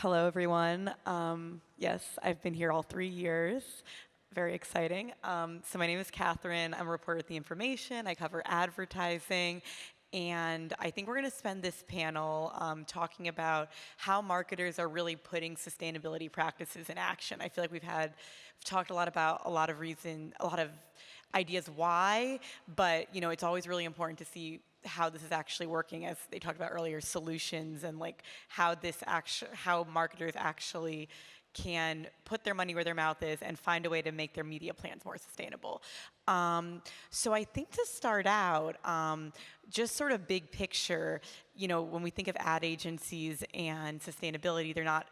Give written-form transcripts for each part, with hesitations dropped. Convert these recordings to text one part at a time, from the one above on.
Hello, everyone. Yes, I've been here all 3 years. Very exciting. So my name is Catherine. I'm a reporter at The Information. I cover advertising. And I think we're going to spend this panel talking about how marketers are really putting sustainability practices in action. I feel like we've talked a lot about a lot of ideas why, but it's always really important to see how this is actually working, as they talked about earlier, solutions and like how marketers actually can put their money where their mouth is and find a way to make their media plans more sustainable. So I think to start out, just sort of big picture, when we think of ad agencies and sustainability, they're not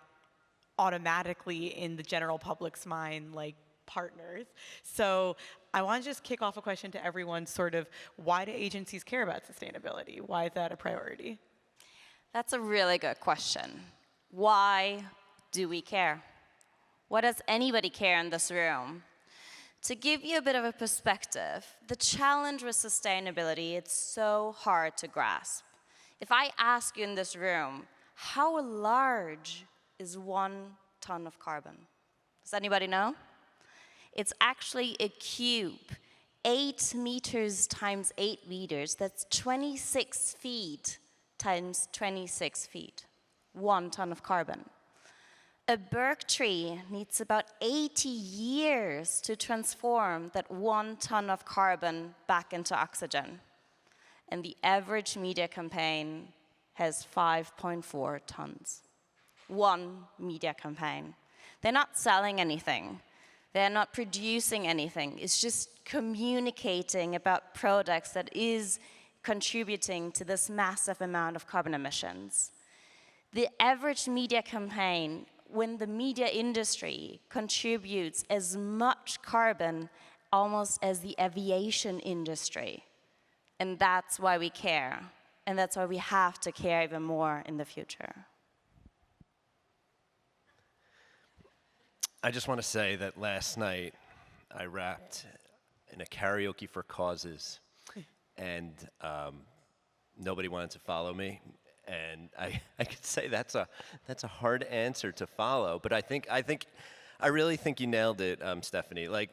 automatically in the general public's mind like partners. So I want to just kick off a question to everyone, sort of, why do agencies care about sustainability? Why is that a priority? That's a really good question. Why do we care? Why does anybody care in this room? To give you a bit of a perspective, the challenge with sustainability, it's so hard to grasp. If I ask you in this room, how large is 1 ton of carbon? Does anybody know? It's actually a cube, 8 meters times 8 meters. That's 26 feet times 26 feet, 1 ton of carbon. A birch tree needs about 80 years to transform that 1 ton of carbon back into oxygen. And the average media campaign has 5.4 tons. 1 media campaign. They're not selling anything. They're not producing anything. It's just communicating about products that is contributing to this massive amount of carbon emissions. The average media campaign, when the media industry contributes as much carbon almost as the aviation industry. And that's why we care. And that's why we have to care even more in the future. I just want to say that last night I rapped in a karaoke for causes, and nobody wanted to follow me. And I could say that's a hard answer to follow, but I really think you nailed it, Stephanie. Like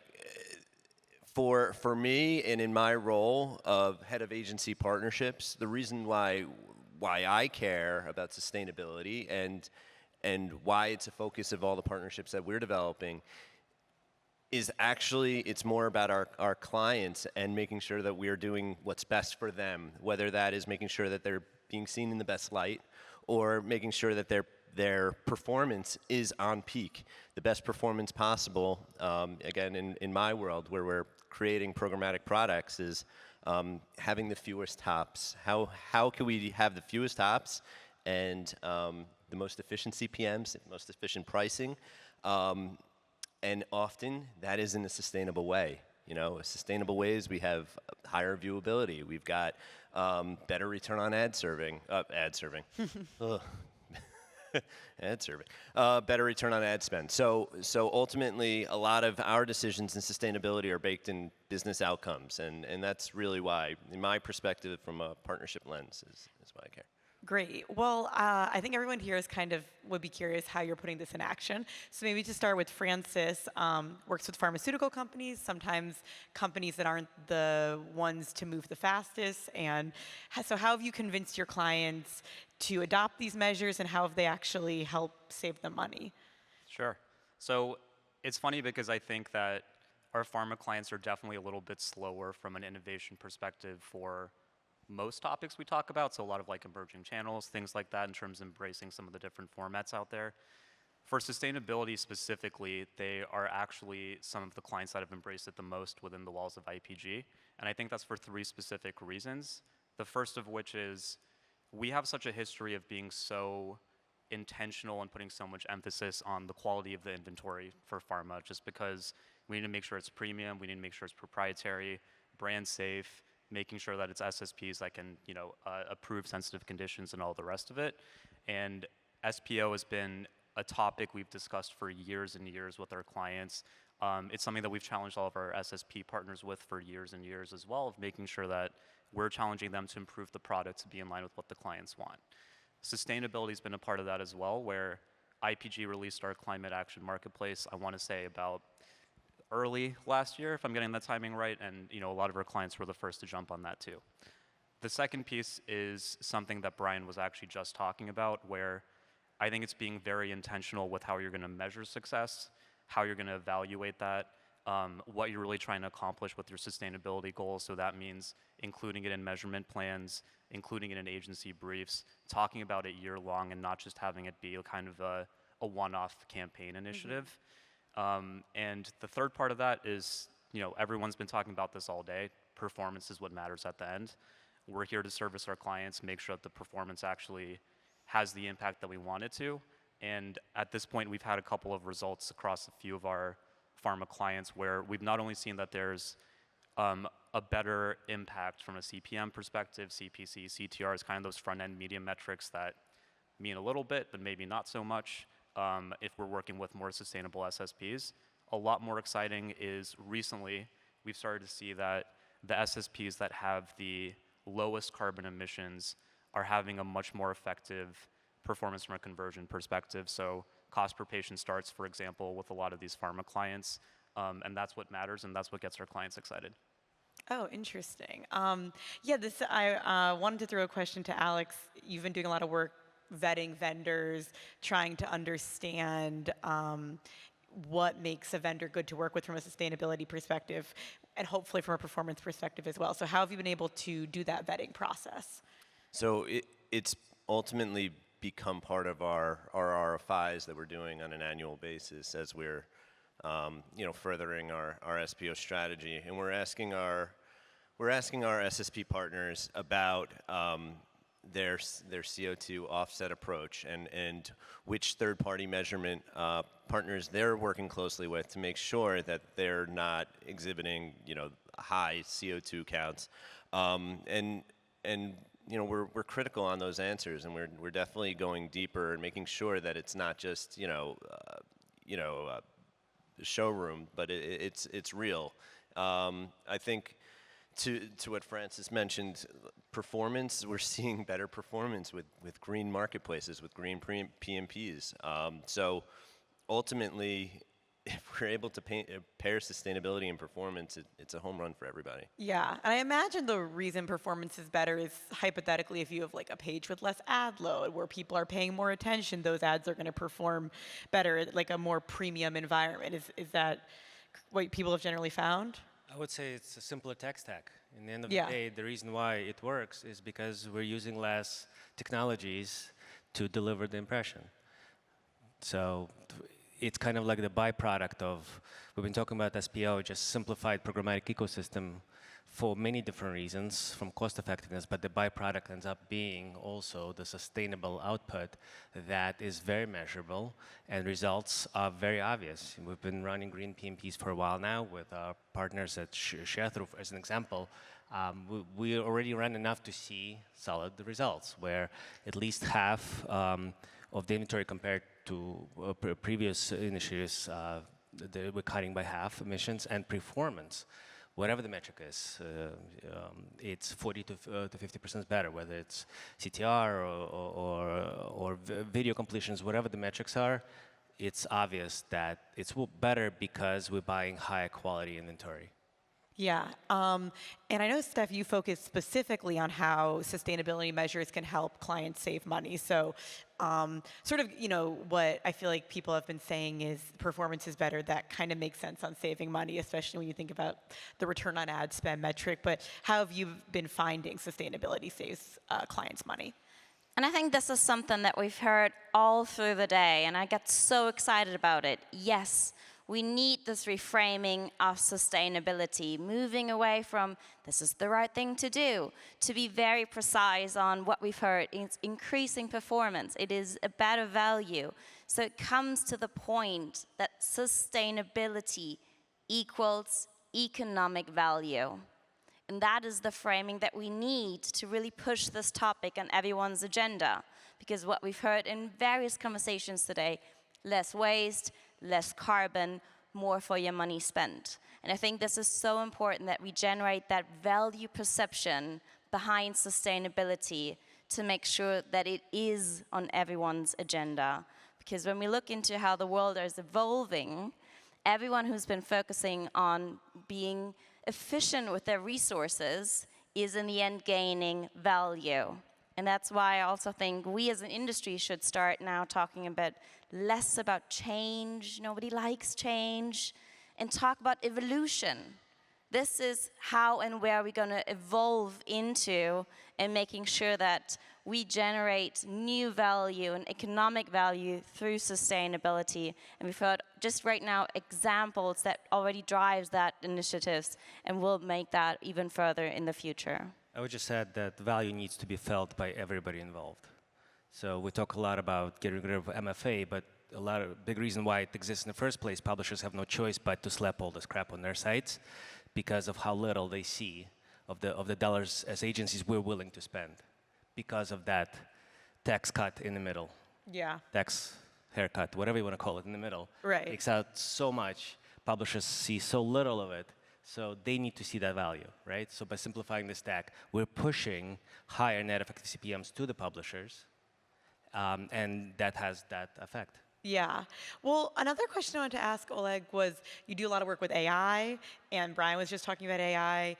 for me and in my role of head of agency partnerships, the reason why I care about sustainability and why it's a focus of all the partnerships that we're developing is actually, it's more about our clients and making sure that we're doing what's best for them, whether that is making sure that they're being seen in the best light or making sure that their performance is on peak, the best performance possible. Again, in my world where we're creating programmatic products is having the fewest hops. How can we have the fewest hops and the most efficient CPMs, the most efficient pricing, and often that is in a sustainable way. A sustainable ways we have higher viewability. We've got better return on ad serving. Ad serving. Better return on ad spend. So ultimately, a lot of our decisions in sustainability are baked in business outcomes, and that's really why, in my perspective, from a partnership lens, is why I care. Great. Well, I think everyone here would be curious how you're putting this in action. So maybe to start with, Francis works with pharmaceutical companies, sometimes companies that aren't the ones to move the fastest. And so how have you convinced your clients to adopt these measures, and how have they actually helped save them money? Sure. So it's funny because I think that our pharma clients are definitely a little bit slower from an innovation perspective for most topics we talk about, so a lot of like emerging channels, things like that, in terms of embracing some of the different formats out there. For sustainability specifically, they are actually some of the clients that have embraced it the most within the walls of IPG, and I think that's for 3 specific reasons. The first of which is we have such a history of being so intentional and putting so much emphasis on the quality of the inventory for pharma, just because we need to make sure it's premium, we need to make sure it's proprietary, brand safe, making sure that it's SSPs that can, approve sensitive conditions and all the rest of it. And SPO has been a topic we've discussed for years and years with our clients. It's something that we've challenged all of our SSP partners with for years and years as well, of making sure that we're challenging them to improve the product to be in line with what the clients want. Sustainability has been a part of that as well, where IPG released our climate action marketplace, I want to say about early last year, if I'm getting that timing right, and a lot of our clients were the first to jump on that too. The second piece is something that Brian was actually just talking about, where I think it's being very intentional with how you're going to measure success, how you're going to evaluate that, what you're really trying to accomplish with your sustainability goals. So that means including it in measurement plans, including it in agency briefs, talking about it year long and not just having it be kind of a one-off campaign initiative. And the third part of that is, everyone's been talking about this all day. Performance is what matters at the end. We're here to service our clients, make sure that the performance actually has the impact that we want it to. And at this point, we've had a couple of results across a few of our pharma clients where we've not only seen that there's a better impact from a CPM perspective, CPC, CTR is kind of those front-end media metrics that mean a little bit, but maybe not so much if we're working with more sustainable SSPs. A lot more exciting is recently we've started to see that the SSPs that have the lowest carbon emissions are having a much more effective performance from a conversion perspective. So cost per patient starts, for example, with a lot of these pharma clients, and that's what matters, and that's what gets our clients excited. Oh, interesting. Yeah, I wanted to throw a question to Alex. You've been doing a lot of work vetting vendors, trying to understand what makes a vendor good to work with from a sustainability perspective, and hopefully from a performance perspective as well. So how have you been able to do that vetting process? So it's ultimately become part of our RFIs that we're doing on an annual basis as we're furthering our SPO strategy, and we're asking our SSP partners about their CO2 offset approach and which third-party measurement partners they're working closely with to make sure that they're not exhibiting high CO2 counts, and we're critical on those answers, and we're definitely going deeper and making sure that it's not just showroom, but it's real. I think to what Francis mentioned, performance, we're seeing better performance with green marketplaces, with green PMPs. So ultimately, if we're able to pair sustainability and performance, it's a home run for everybody. Yeah, and I imagine the reason performance is better is hypothetically if you have like a page with less ad load where people are paying more attention, those ads are going to perform better, like a more premium environment. Is that what people have generally found? I would say it's a simpler tech stack. In the end of Yeah. the day, the reason why it works is because we're using less technologies to deliver the impression. So it's kind of like the byproduct of, we've been talking about SPO, just simplified programmatic ecosystem for many different reasons, from cost effectiveness, but the byproduct ends up being also the sustainable output that is very measurable and results are very obvious. We've been running green PMPs for a while now with our partners at Sharethrough, as an example. We already ran enough to see solid results, where at least half of the inventory compared to previous initiatives, we're cutting by half emissions and performance. Whatever the metric is, it's 40 to 50% better, whether it's CTR or video completions, whatever the metrics are, it's obvious that it's better because we're buying higher quality inventory. Yeah, and I know, Steph, you focus specifically on how sustainability measures can help clients save money. So sort of, what I feel like people have been saying is performance is better. That kind of makes sense on saving money, especially when you think about the return on ad spend metric. But how have you been finding sustainability saves clients money? And I think this is something that we've heard all through the day, and I get so excited about it. Yes, we need this reframing of sustainability, moving away from this is the right thing to do, to be very precise on what we've heard. It's increasing performance. It is a better value. So it comes to the point that sustainability equals economic value. And that is the framing that we need to really push this topic on everyone's agenda. Because what we've heard in various conversations today, less waste, less carbon, more for your money spent. And I think this is so important that we generate that value perception behind sustainability to make sure that it is on everyone's agenda. Because when we look into how the world is evolving, everyone who's been focusing on being efficient with their resources is in the end gaining value. And that's why I also think we as an industry should start now talking a bit less about change, nobody likes change, and talk about evolution. This is how and where we're going to evolve into, and making sure that we generate new value and economic value through sustainability. And we've heard just right now examples that already drives that initiatives, and will make that even further in the future. I would just add that value needs to be felt by everybody involved. So we talk a lot about getting rid of MFA, but big reason why it exists in the first place, publishers have no choice but to slap all this crap on their sites because of how little they see of the dollars as agencies we're willing to spend because of that tax cut in the middle. Yeah. Tax haircut, whatever you want to call it, in the middle. Right. Takes out so much. Publishers see so little of it. So they need to see that value, right? So by simplifying the stack, we're pushing higher net effective CPMs to the publishers, and that has that effect. Yeah. Well, another question I wanted to ask Oleg was, you do a lot of work with AI, and Brian was just talking about AI.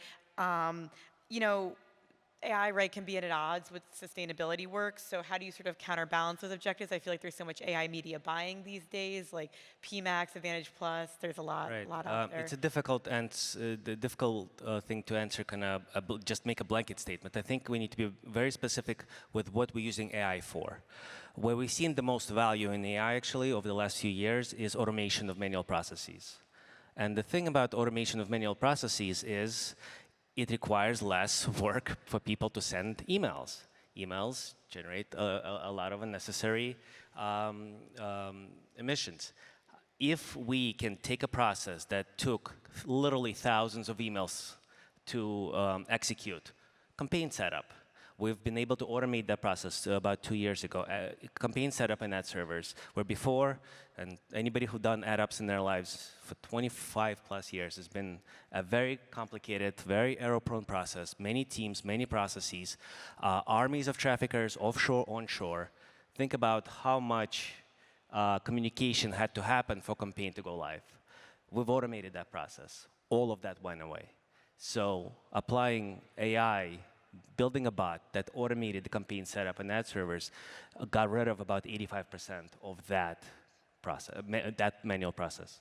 You know, AI, right, can be at odds with sustainability work. So how do you sort of counterbalance those objectives? I feel like there's so much AI media buying these days, like PMax, Advantage Plus. There's a lot, Right. out there. It's a difficult thing to answer. Just make a blanket statement. I think we need to be very specific with what we're using AI for. Where we've seen the most value in AI actually over the last few years is automation of manual processes. And the thing about automation of manual processes is it requires less work for people to send emails. Emails generate a lot of unnecessary emissions. If we can take a process that took literally thousands of emails to execute, campaign setup, we've been able to automate that process about 2 years ago. Campaign setup and ad servers, where before, and anybody who's done ad ops in their lives for 25 plus years, has been a very complicated, very error-prone process. Many teams, many processes, armies of traffickers, offshore, onshore. Think about how much communication had to happen for campaign to go live. We've automated that process. All of that went away. So applying AI, building a bot that automated the campaign setup and ad servers got rid of about 85% of that process, that manual process.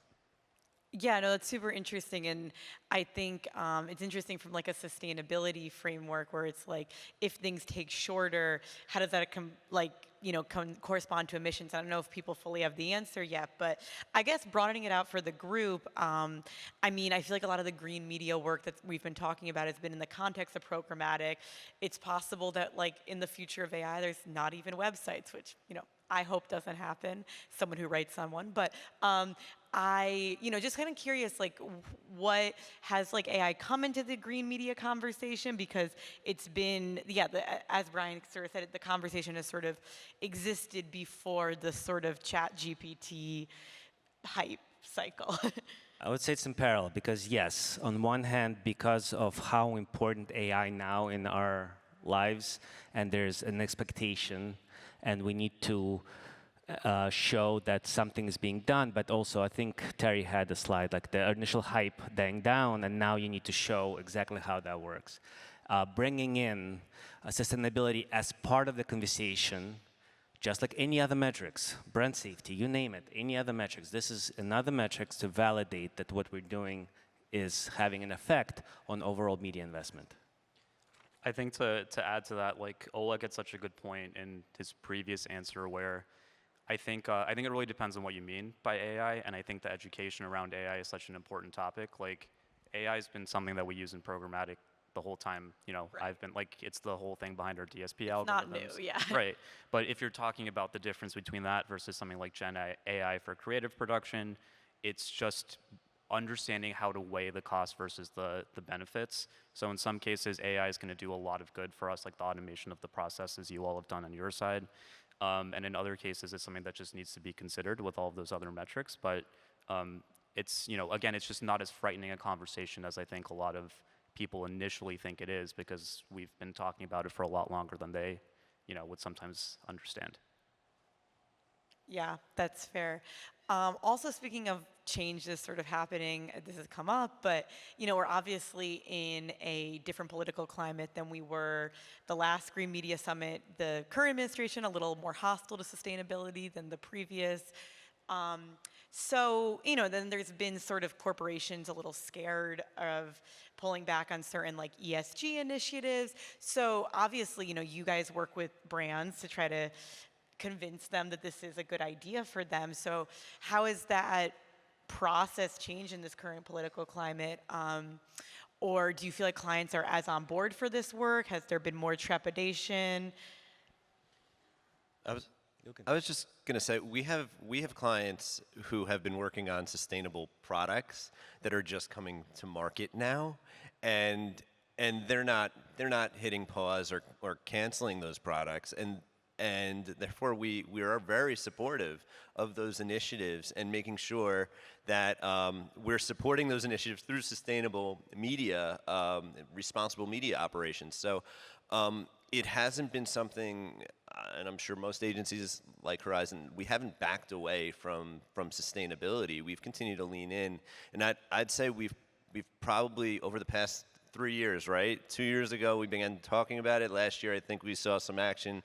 Yeah, no, that's super interesting, and I think it's interesting from like a sustainability framework where it's like, if things take shorter, how does that correspond to emissions? I don't know if people fully have the answer yet, but I guess broadening it out for the group, I mean, I feel like a lot of the green media work that we've been talking about has been in the context of programmatic. It's possible that like in the future of AI, there's not even websites, which, I hope doesn't happen, someone who writes on one, but just kind of curious, like, what has like AI come into the green media conversation? Because it's been, as Brian sort of said, the conversation has sort of existed before the sort of Chat GPT hype cycle. I would say it's in parallel because yes, on one hand, because of how important AI now in our lives, and there's an expectation, and we need to show that something is being done, but also I think Terry had a slide, like the initial hype dying down, and now you need to show exactly how that works. Bringing in sustainability as part of the conversation, just like any other metrics, brand safety, you name it, any other metrics. This is another metrics to validate that what we're doing is having an effect on overall media investment. I think to add to that, like Oleg had such a good point in his previous answer where I think it really depends on what you mean by AI, and I think the education around AI is such an important topic. Like AI has been something that we use in programmatic the whole time. Right. I've been like, it's the whole thing behind our DSP algorithms. Not new, yeah. Right, but if you're talking about the difference between that versus something like Gen AI for creative production, it's just understanding how to weigh the cost versus the benefits. So in some cases, AI is going to do a lot of good for us, like the automation of the processes you all have done on your side. And in other cases, it's something that just needs to be considered with all of those other metrics. But it's, again, it's just not as frightening a conversation as I think a lot of people initially think it is, because we've been talking about it for a lot longer than they, would sometimes understand. Yeah, that's fair. Also, speaking of changes sort of happening, this has come up, but we're obviously in a different political climate than we were the last Green Media Summit. The current administration a little more hostile to sustainability than the previous. Um, then there's been sort of corporations a little scared of pulling back on certain like ESG initiatives. So obviously, you guys work with brands to try to convince them that this is a good idea for them. So how has that process changed in this current political climate? Or do you feel like clients are as on board for this work? Has there been more trepidation? I was just going to say we have clients who have been working on sustainable products that are just coming to market now, and they're not hitting pause or canceling those products, and therefore we are very supportive of those initiatives and making sure that we're supporting those initiatives through sustainable media, responsible media operations. So it hasn't been something, and I'm sure most agencies like Horizon, we haven't backed away from sustainability. We've continued to lean in, and I'd say we've probably over the past 3 years, right? 2 years ago we began talking about it. Last year I think we saw some action.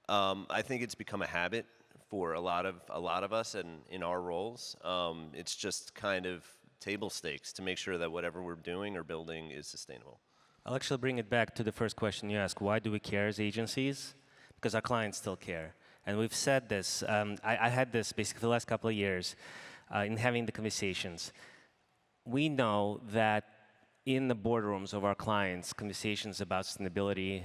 I think it's become a habit for a lot of us and in our roles. It's just kind of table stakes to make sure that whatever we're doing or building is sustainable. I'll actually bring it back to the first question you asked. Why do we care as agencies? Because our clients still care. And we've said this. I had this basically the last couple of years in having the conversations. We know that in the boardrooms of our clients, conversations about sustainability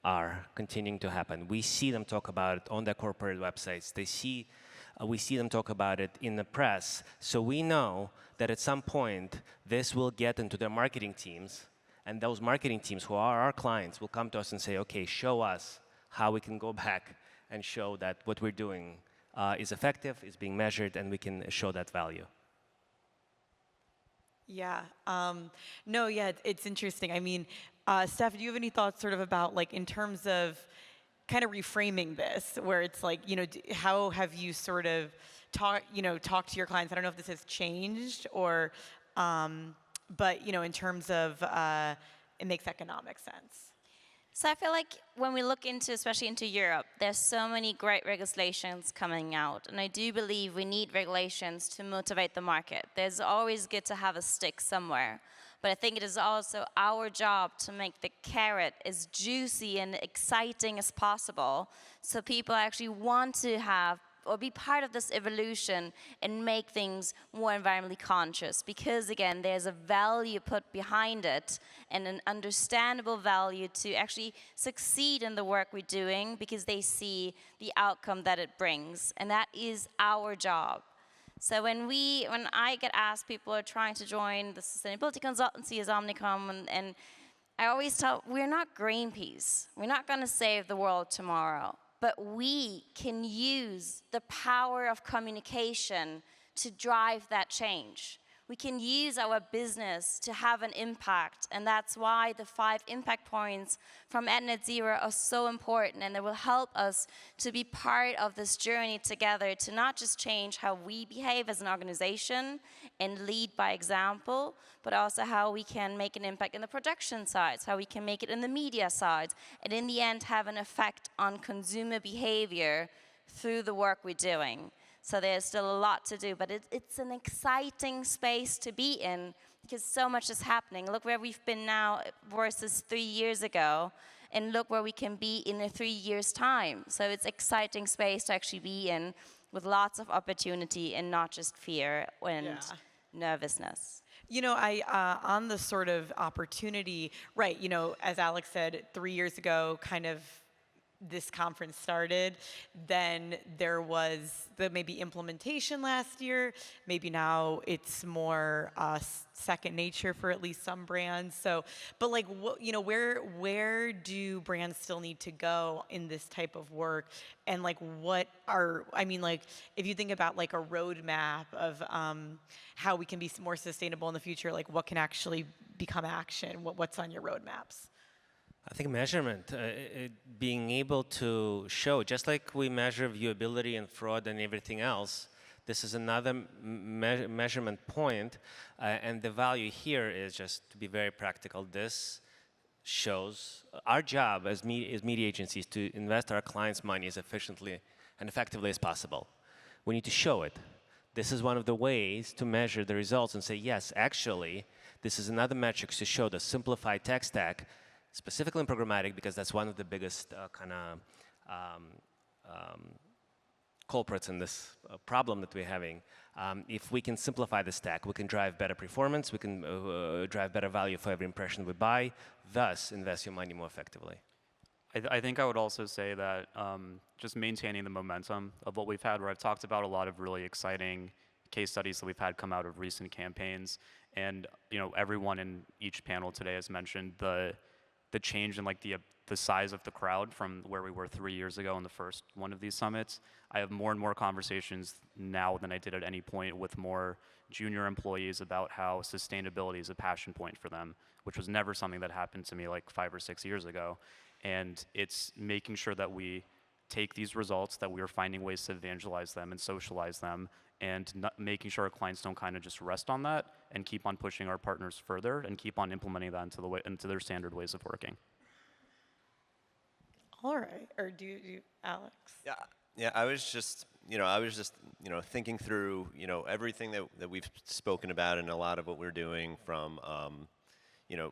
are continuing to happen. We see them talk about it on their corporate websites. We see them talk about it in the press. So we know that at some point, this will get into their marketing teams, and those marketing teams who are our clients will come to us and say, okay, show us how we can go back and show that what we're doing is effective, is being measured, and we can show that value. Yeah. No, yeah, it's interesting. I mean, Steph, do you have any thoughts sort of about like in terms of kind of reframing this, where it's like, how have you sort of talked to your clients? I don't know if this has changed or, but in terms of it makes economic sense. So I feel like when we look into, especially into Europe, there's so many great regulations coming out. And I do believe we need regulations to motivate the market. There's always good to have a stick somewhere. But I think it is also our job to make the carrot as juicy and exciting as possible so people actually want to have or be part of this evolution and make things more environmentally conscious. Because again, there's a value put behind it and an understandable value to actually succeed in the work we're doing because they see the outcome that it brings. And that is our job. So when I get asked, people are trying to join the sustainability consultancy as Omnicom, and I always tell, we're not Greenpeace. We're not going to save the world tomorrow. But we can use the power of communication to drive that change. We can use our business to have an impact, and that's why the 5 impact points from Net Zero are so important, and they will help us to be part of this journey together to not just change how we behave as an organization and lead by example, but also how we can make an impact in the production sides, how we can make it in the media sides, and in the end have an effect on consumer behavior through the work we're doing. So there's still a lot to do, but it's an exciting space to be in because so much is happening. Look where we've been now versus 3 years ago, and look where we can be in 3 years' time. So it's exciting space to actually be in with lots of opportunity and not just fear and nervousness. On the sort of opportunity, right, as Alex said, 3 years ago, kind of this conference started, then there was the maybe implementation last year. Maybe now it's more second nature for at least some brands. So, but like, where do brands still need to go in this type of work? And like, if you think about like a roadmap of how we can be more sustainable in the future, like what can actually become action? What's on your roadmaps? I think measurement, being able to show, just like we measure viewability and fraud and everything else, this is another measurement point, and the value here is just to be very practical. This shows our job as media agencies to invest our clients' money as efficiently and effectively as possible. We need to show it. This is one of the ways to measure the results and say, yes, actually, this is another metric to show the simplified tech stack, specifically in programmatic, because that's one of the biggest culprits in this problem that we're having. If we can simplify the stack, we can drive better performance, we can drive better value for every impression we buy, thus invest your money more effectively. I think I would also say that just maintaining the momentum of what we've had, where I've talked about a lot of really exciting case studies that we've had come out of recent campaigns, and everyone in each panel today has mentioned the change in like the size of the crowd from where we were 3 years ago in the first one of these summits. I have more and more conversations now than I did at any point with more junior employees about how sustainability is a passion point for them, which was never something that happened to me like 5 or 6 years ago. And it's making sure that we take these results, that we are finding ways to evangelize them and socialize them, and making sure our clients don't kind of just rest on that and keep on pushing our partners further and keep on implementing that into their standard ways of working. All right. Or do you, Alex? Yeah. I was just thinking through, everything that we've spoken about and a lot of what we're doing from,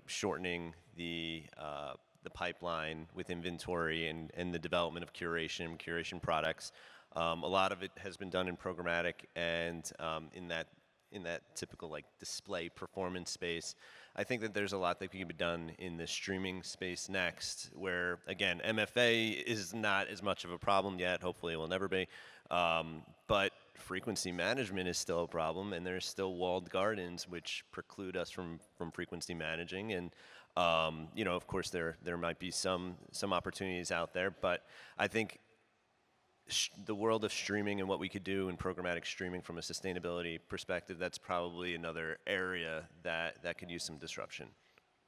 shortening the pipeline with inventory and the development of curation products. A lot of it has been done in programmatic and in that typical like display performance space. I think that there's a lot that can be done in the streaming space next, where again, MFA is not as much of a problem yet. Hopefully it will never be. But frequency management is still a problem, and there's still walled gardens which preclude us from frequency managing. And of course there might be some opportunities out there, but I think the world of streaming and what we could do in programmatic streaming from a sustainability perspective, that's probably another area that could use some disruption.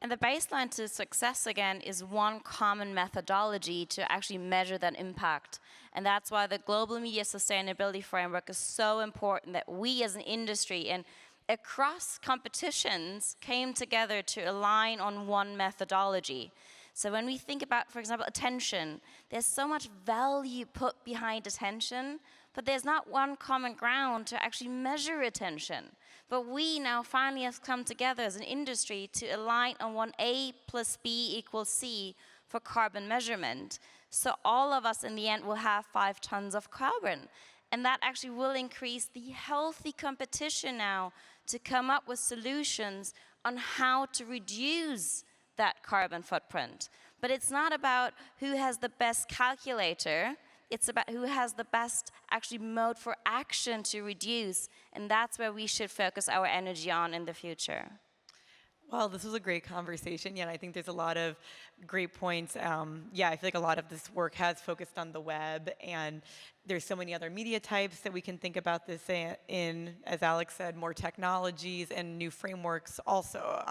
And the baseline to success, again, is one common methodology to actually measure that impact. And that's why the Global Media Sustainability Framework is so important, that we as an industry and across competitions came together to align on one methodology. So when we think about, for example, attention, there's so much value put behind attention, but there's not one common ground to actually measure attention. But we now finally have come together as an industry to align on one A plus B equals C for carbon measurement. So all of us in the end will have 5 tons of carbon. And that actually will increase the healthy competition now to come up with solutions on how to reduce that carbon footprint. But it's not about who has the best calculator, it's about who has the best actually mode for action to reduce, and that's where we should focus our energy on in the future. Well, this was a great conversation. Yeah, and I think there's a lot of great points. I feel like a lot of this work has focused on the web, and there's so many other media types that we can think about this in, as Alex said, more technologies and new frameworks also.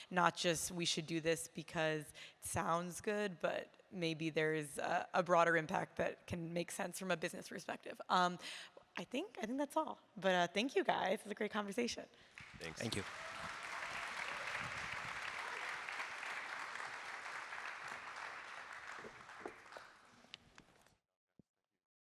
Not just we should do this because it sounds good, but maybe there's a broader impact that can make sense from a business perspective. I think that's all. But thank you guys. It was a great conversation. Thanks. Thank you.